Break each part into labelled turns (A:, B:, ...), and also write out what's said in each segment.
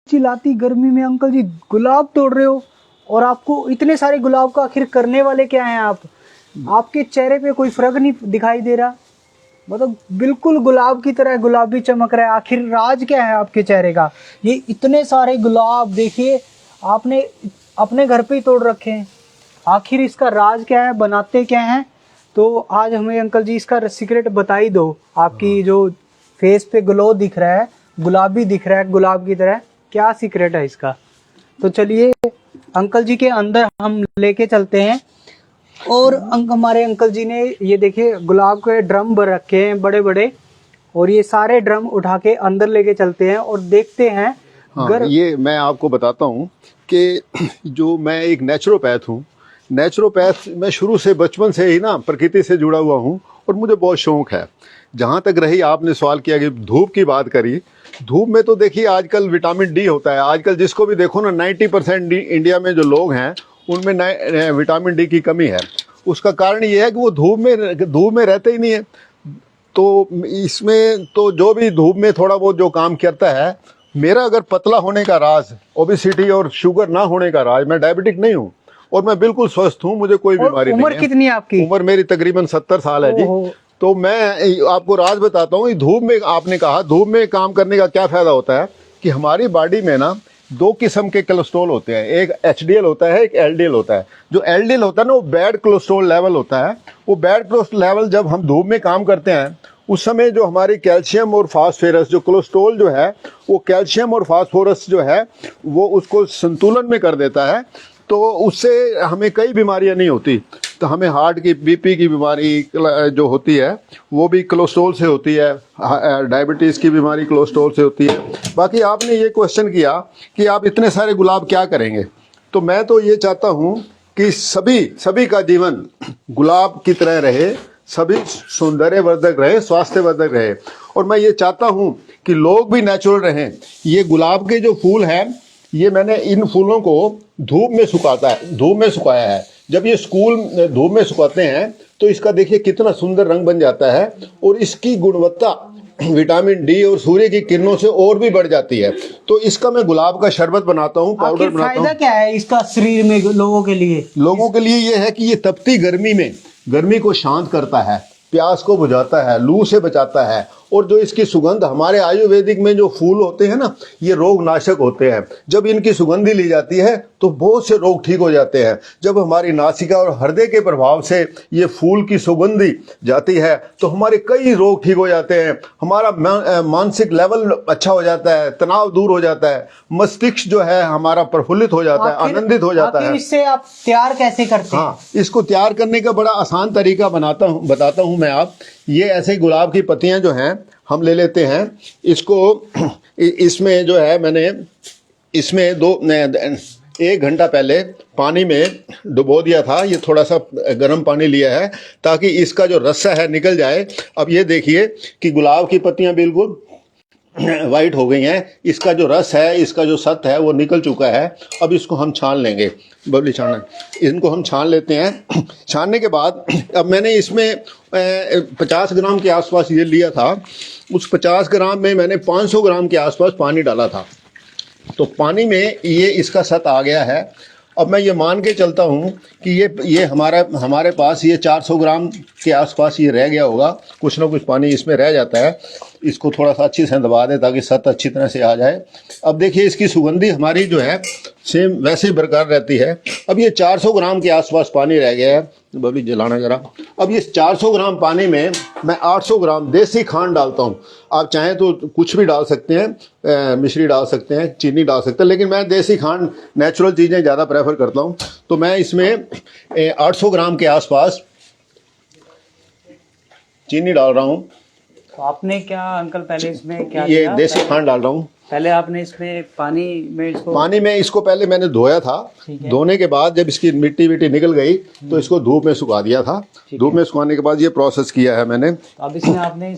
A: चिल्लाती गर्मी में अंकल जी गुलाब तोड़ रहे हो, और आपको इतने सारे गुलाब का आखिर करने वाले क्या हैं आप? आपके चेहरे पे कोई फर्क नहीं दिखाई दे रहा, मतलब बिल्कुल गुलाब की तरह गुलाबी चमक रहा है। आखिर राज क्या है आपके चेहरे का? ये इतने सारे गुलाब देखिए आपने अपने घर पे ही तोड़ रखे हैं, आखिर इसका राज क्या है, बनाते क्या हैं? तो आज हमें अंकल जी इसका सीक्रेट बता ही दो। आपकी जो फेस पे ग्लो दिख रहा है, गुलाबी दिख रहा है गुलाब की तरह, क्या सीक्रेट है इसका? तो चलिए अंकल जी के अंदर हम लेके चलते हैं। और हमारे अंकल जी ने ये देखिए गुलाब के ड्रम भर रखे हैं बड़े बड़े, और ये सारे ड्रम उठा के अंदर लेके चलते हैं और देखते हैं।
B: हाँ, ये मैं आपको बताता हूँ कि जो मैं एक नेचुरोपैथ हूँ, नेचुरोपैथ मैं शुरू से बचपन से ही ना प्रकृति से जुड़ा हुआ हूँ, और मुझे बहुत शौक है। जहाँ तक रही आपने सवाल किया कि धूप की बात करी, धूप में तो देखिए आजकल विटामिन डी होता है। आजकल जिसको भी देखो ना 90% इंडिया में जो लोग हैं उनमें विटामिन डी की कमी है। उसका कारण ये है कि वो धूप में रहते ही नहीं है। तो इसमें तो जो भी धूप में थोड़ा बहुत जो काम करता है, मेरा अगर पतला होने का राज, ओबेसिटी और शुगर ना होने का राज, मैं डायबिटिक नहीं हूँ और मैं बिल्कुल स्वस्थ हूँ, मुझे कोई बीमारी नहीं है।
A: उम्र कितनी है आपकी?
B: उम्र मेरी तकरीबन 70 साल है जी। तो मैं आपको राज बताता हूँ, धूप में आपने कहा धूप में काम करने का क्या फायदा होता है कि हमारी बॉडी में ना 2 किस्म के कोलेस्ट्रॉल होते हैं, एक एचडीएल होता है, एक एलडीएल होता है। जो एलडीएल होता है ना वो बैड कोलेस्ट्रॉल लेवल होता है। वो बैड कोलेस्ट्रॉल लेवल जब हम धूप में काम करते हैं उस समय जो हमारी कैल्शियम और फास्फोरस, जो कोलेस्ट्रॉल जो है वो कैल्शियम और फास्फोरस जो है वो उसको संतुलन में कर देता है। तो उससे हमें कई बीमारियां नहीं होती। तो हमें हार्ट की, बीपी की बीमारी जो होती है वो भी कोलेस्ट्रॉल से होती है, डायबिटीज़ की बीमारी कोलेस्ट्रॉल से होती है। बाकी आपने ये क्वेश्चन किया कि आप इतने सारे गुलाब क्या करेंगे, तो मैं तो ये चाहता हूँ कि सभी का जीवन गुलाब की तरह रहे, सभी सौंदर्यवर्धक रहे, स्वास्थ्यवर्धक रहे। और मैं ये चाहता हूँ कि लोग भी नेचुरल रहें। ये गुलाब के जो फूल हैं, ये मैंने इन फूलों को धूप में सुखाया है। जब ये धूप में सुखाते हैं तो इसका देखिए कितना सुंदर रंग बन जाता है, और इसकी गुणवत्ता विटामिन डी और सूर्य की किरणों से और भी बढ़ जाती है। तो इसका मैं गुलाब का शरबत बनाता हूँ, पाउडर बनाता हूँ।
A: फायदा क्या है इसका शरीर में लोगों के लिए?
B: लोगों के लिए ये है कि ये तपती गर्मी को शांत करता है, प्यास को बुझाता है, लू से बचाता है। और जो इसकी सुगंध, हमारे आयुर्वेदिक में जो फूल होते हैं ना, ये रोग नाशक होते हैं। जब इनकी सुगंधी ली जाती है तो बहुत से रोग ठीक हो जाते हैं। जब हमारी नासिका और हृदय के प्रभाव से ये फूल की सुगंधी जाती है तो हमारे कई रोग ठीक हो जाते हैं। हमारा मानसिक लेवल अच्छा हो जाता है, तनाव दूर हो जाता है, मस्तिष्क जो है हमारा प्रफुल्लित हो जाता है, आनंदित हो जाता है।
A: इससे आप तैयार कैसे करते हैं?
B: हाँ, इसको तैयार करने का बड़ा आसान तरीका बताता हूँ मैं। आप ये ऐसे गुलाब की पत्तियां जो हैं हम ले लेते हैं, इसको इसमें जो है मैंने इसमें 1 घंटा पहले पानी में डुबो दिया था। ये थोड़ा सा गर्म पानी लिया है ताकि इसका जो रस्सा है निकल जाए। अब ये देखिए कि गुलाब की पत्तियां बिल्कुल वाइट हो गई हैं। इसका जो रस है, इसका जो सत्व है वो निकल चुका है। अब इसको हम छान लेंगे, बबली छानना, इनको हम छान लेते हैं। छानने के बाद अब मैंने इसमें 50 ग्राम के आसपास ये लिया था। उस 50 ग्राम में मैंने 500 ग्राम के आसपास पानी डाला था। तो पानी में ये इसका सत्व आ गया है। अब मैं ये मान के चलता हूँ कि ये हमारे पास ये 400 ग्राम के आसपास ये रह गया होगा। कुछ ना कुछ पानी इसमें रह जाता है। इसको थोड़ा सा अच्छी से दबा दें ताकि सत्व अच्छी तरह से आ जाए। अब देखिए इसकी सुगंधी हमारी जो है सेम वैसे ही बरकरार रहती है। अब ये 400 ग्राम के आसपास पानी रह गया है, बबली जलाना जरा। अब ये 400 ग्राम पानी में मैं 800 ग्राम देसी खांड डालता हूँ। आप चाहें तो कुछ भी डाल सकते हैं, मिश्री डाल सकते हैं, चीनी डाल सकते हैं, लेकिन मैं देसी खांड, नेचुरल चीज़ें ज़्यादा प्रेफर करता हूँ। तो मैं इसमें 800 ग्राम के आसपास चीनी डाल रहा हूँ।
A: तो आपने क्या अंकल पहले इसमें क्या
B: ये देसी खांड डाल रहा हूँ।
A: पहले आपने इसमें पानी में इसको
B: पहले मैंने धोया था। धोने के बाद जब इसकी मिट्टी निकल गई तो इसको धूप में सुखा दिया था। धूप में सुखाने के बाद ये प्रोसेस किया है मैंने।
A: अब इसमें आपने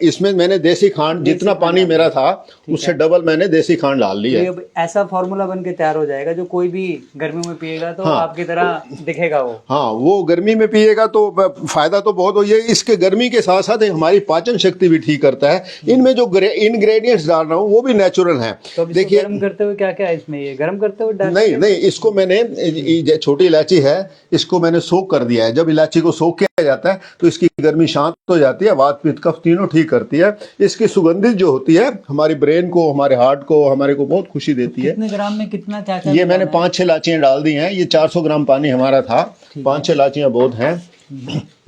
B: इसमें मैंने देसी खांड, जितना पानी मेरा था उससे डबल मैंने देसी खांड डाल ली है।
A: ऐसा फॉर्मूला बन के तैयार हो जाएगा जो कोई भी गर्मी में पिएगा तो आपकी तरह दिखेगा वो।
B: हाँ, वो गर्मी में पिएगा तो फायदा तो बहुत हो। ये इसके गर्मी के साथ साथ हमारी पाचन शक्ति भी ठीक करता है। इनमें जो इंग्रेडिएंट्स डाल रहा हूँ रहा हूँ वो भी नेचुरल है।
A: तो अब इसको
B: देखिए
A: गर्म करते हुए क्या क्या है इसमें, ये गर्म करते हुए डाल
B: नहीं नहीं, इसको मैंने छोटी इलायची है इसको मैंने सोख कर दिया है। जब इलायची को सोख किया जाता है तो इसकी गर्मी शांत हो जाती है, वात पित्त कफ तीनों ठीक करती है। इसकी सुगंधित जो होती है हमारी ब्रेन को, हमारे हार्ट को, हमारे को बहुत खुशी देती है।
A: कितने ग्राम में कितना क्या क्या
B: ये मैंने 5-6 इलायचियां डाल दी हैं। ये 400 ग्राम पानी हमारा था, 5-6 इलायचियां बहुत हैं।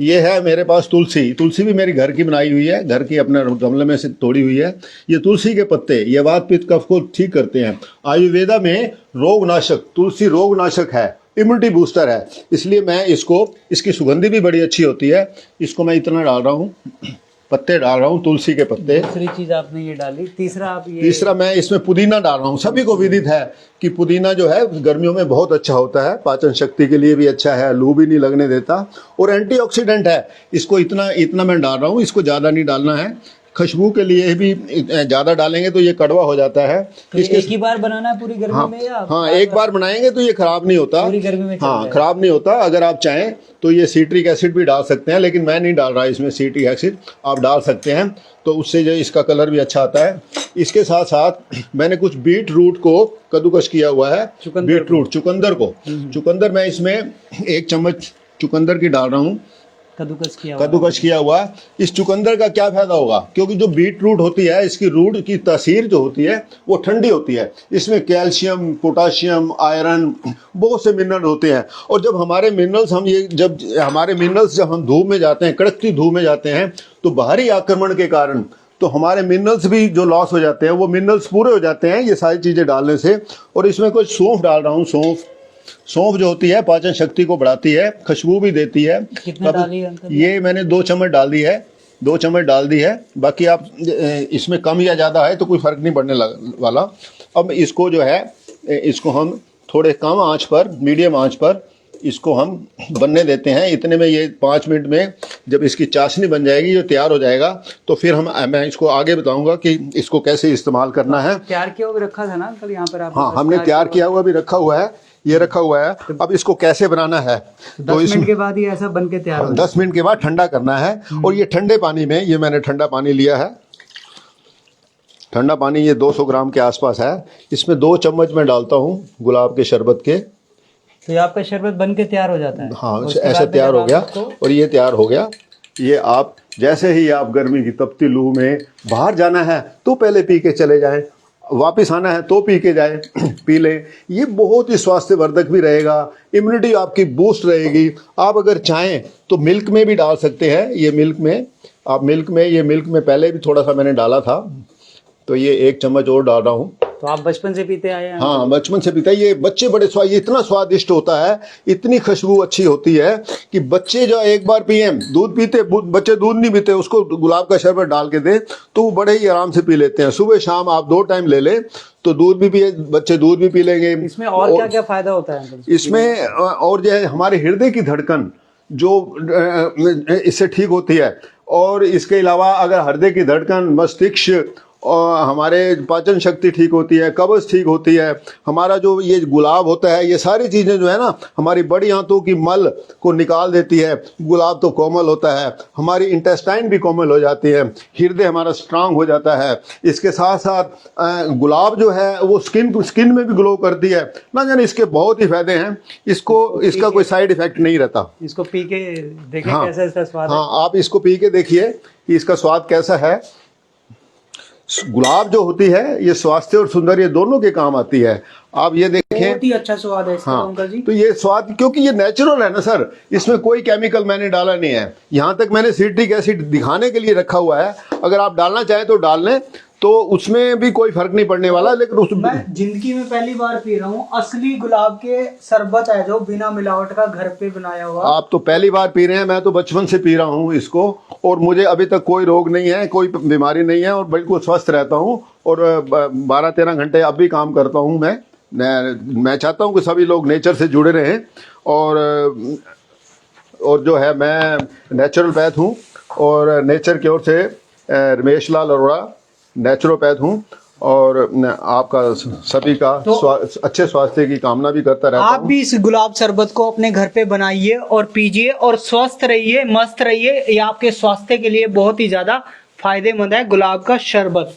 B: ये है मेरे पास तुलसी। तुलसी भी मेरी घर की बनाई हुई है, घर की अपने गमले में से तोड़ी हुई है। ये तुलसी के पत्ते ये वात पित्त कफ को ठीक करते हैं। आयुर्वेदा में रोगनाशक, तुलसी रोगनाशक है, इम्यूनिटी बूस्टर है, इसलिए मैं इसको, इसकी सुगंधी भी बड़ी अच्छी होती है। इसको मैं इतना डाल रहा हूँ, पत्ते डाल रहा हूँ तुलसी के पत्ते।
A: दूसरी चीज आपने ये डाली,
B: तीसरा मैं इसमें पुदीना डाल रहा हूँ। सभी को विदित है कि पुदीना जो है गर्मियों में बहुत अच्छा होता है, पाचन शक्ति के लिए भी अच्छा है, लू भी नहीं लगने देता और एंटीऑक्सीडेंट है। इसको इतना मैं डाल रहा हूँ, इसको ज़्यादा नहीं डालना है। खुशबू के लिए भी ज़्यादा डालेंगे तो ये कड़वा हो जाता है।
A: तो एक ही बार बनाना है पूरी गर्मी में या
B: हाँ, एक बार बनाएंगे तो ये खराब नहीं होता
A: पूरी गर्मी में?
B: हाँ, खराब नहीं होता। अगर आप चाहें तो ये सिट्रिक एसिड भी डाल सकते हैं, लेकिन मैं नहीं डाल रहा इसमें सिट्रिक एसिड, आप डाल सकते हैं तो उससे जो इसका कलर भी अच्छा आता है। इसके साथ साथ मैंने कुछ बीट रूट को कद्दूकस किया हुआ है, बीट रूट चुकंदर मैं इसमें 1 चम्मच चुकंदर की डाल रहा हूँ, कद्दूकस किया हुआ। इस चुकंदर का क्या फायदा होगा, क्योंकि जो बीट रूट होती है इसकी रूट की तासीर जो होती है वो ठंडी होती है। इसमें कैल्शियम, पोटाशियम, आयरन, बहुत से मिनरल होते हैं। और जब हमारे मिनरल्स जब हम धूप में जाते हैं, कड़कती धूप में जाते हैं, तो बाहरी आक्रमण के कारण तो हमारे मिनरल्स भी जो लॉस हो जाते हैं वो मिनरल्स पूरे हो जाते हैं ये सारी चीज़ें डालने से। और इसमें कुछ सौंफ डाल रहा हूँ। सौंफ जो होती है पाचन शक्ति को बढ़ाती है, खुशबू भी देती है।
A: कितना डाली अंकल?
B: ये मैंने 2 चम्मच डाल दी है, 2 चम्मच डाल दी है। बाकी आप इसमें कम या ज़्यादा है तो कोई फ़र्क नहीं पड़ने वाला। अब इसको जो है इसको हम थोड़े कम आंच पर, मीडियम आंच पर इसको हम बनने देते हैं। इतने में ये 5 मिनट में जब इसकी चाशनी बन जाएगी, जो तैयार हो जाएगा, तो फिर मैं इसको आगे बताऊंगा कि इसको कैसे इस्तेमाल करना है।
A: तैयार किया हुआ रखा था ना अंकल यहाँ पर आप?
B: हाँ, हमने तैयार किया हुआ भी रखा हुआ है, ये रखा हुआ है। अब इसको कैसे बनाना है, तो
A: 10 मिनट के बाद ये ऐसा बन के तैयार हो
B: 10 मिनट के बाद ठंडा करना है। और ये ठंडे पानी में, ये मैंने ठंडा पानी लिया है, ठंडा पानी ये 200 ग्राम के आसपास है। इसमें 2 चम्मच मैं डालता हूँ गुलाब के शरबत के।
A: तो ये आपका शरबत बन के तैयार हो जाता है?
B: हाँ, ऐसा तैयार हो गया। और ये तैयार हो गया। ये आप जैसे ही आप गर्मी की तपती लू में बाहर जाना है तो पहले पी के चले जाएं, वापस आना है तो पी के जाए पी लें। ये बहुत ही स्वास्थ्यवर्धक भी रहेगा, इम्यूनिटी आपकी बूस्ट रहेगी। आप अगर चाहें तो मिल्क में भी डाल सकते हैं। ये मिल्क में पहले भी थोड़ा सा मैंने डाला था, तो ये 1 चम्मच और डाल रहा हूँ।
A: तो आप बचपन से पीते आए हैं?
B: हाँ, बचपन से पीता है। ये बच्चे बड़े ये इतना स्वादिष्ट होता है, इतनी खुशबू अच्छी होती है कि बच्चे जो एक बार पिए, दूध पीते, बच्चे दूध नहीं पीते, उसको गुलाब का शरबत डाल के दें तो वो बड़े ही आराम से पी लेते हैं। सुबह शाम आप 2 टाइम ले लें तो दूध भी पिए, बच्चे दूध भी पी लेंगे।
A: इसमें और क्या क्या फायदा होता है?
B: इसमें और जो है हमारे हृदय की धड़कन जो इससे ठीक होती है। और इसके अलावा अगर हृदय की धड़कन, मस्तिष्क और हमारे पाचन शक्ति ठीक होती है, कब्ज ठीक होती है। हमारा जो ये गुलाब होता है, ये सारी चीज़ें जो है ना हमारी बड़ी आंतों की मल को निकाल देती है। गुलाब तो कोमल होता है, हमारी इंटेस्टाइन भी कोमल हो जाती है, हृदय हमारा स्ट्रांग हो जाता है। इसके साथ साथ गुलाब जो है वो स्किन में भी ग्लो करती है। ना जाने इसके बहुत ही फायदे हैं। इसका कोई साइड इफेक्ट नहीं रहता।
A: इसको पी के देखें
B: हाँ,
A: कैसा इसका स्वाद है।
B: हाँ, आप इसको पी के देखिए कि इसका स्वाद कैसा है। गुलाब जो होती है ये स्वास्थ्य और सौंदर्य दोनों के काम आती है। आप ये देखें,
A: बहुत ही अच्छा स्वाद है इसका।
B: हाँ,
A: अंकल जी
B: तो ये स्वाद क्योंकि ये नेचुरल है ना सर, इसमें कोई केमिकल मैंने डाला नहीं है। यहाँ तक मैंने सिट्रिक एसिड दिखाने के लिए रखा हुआ है, अगर आप डालना चाहें तो डाल लें, तो उसमें भी कोई फर्क नहीं पड़ने वाला। लेकिन
A: मैं जिंदगी में पहली बार पी रहा हूँ असली गुलाब के शरबत है जो बिना मिलावट का घर पे बनाया हुआ।
B: आप तो पहली बार पी रहे हैं, मैं तो बचपन से पी रहा हूँ इसको, और मुझे अभी तक कोई रोग नहीं है, कोई बीमारी नहीं है, और बिल्कुल स्वस्थ रहता हूँ। और 12-13 घंटे अब भी काम करता हूँ। मैं चाहता हूँ कि सभी लोग नेचर से जुड़े रहें। और जो है मैं नेचुरोपैथ हूँ, और नेचर की ओर से रमेश लाल अरोड़ा नेचुरोपैथ हूँ, और आपका सभी का अच्छे स्वास्थ्य की कामना भी करता रहता हूँ।
A: आप भी इस गुलाब शरबत को अपने घर पे बनाइए और पीजिए और स्वस्थ रहिए, मस्त रहिए। ये आपके स्वास्थ्य के लिए बहुत ही ज्यादा फायदेमंद है गुलाब का शरबत।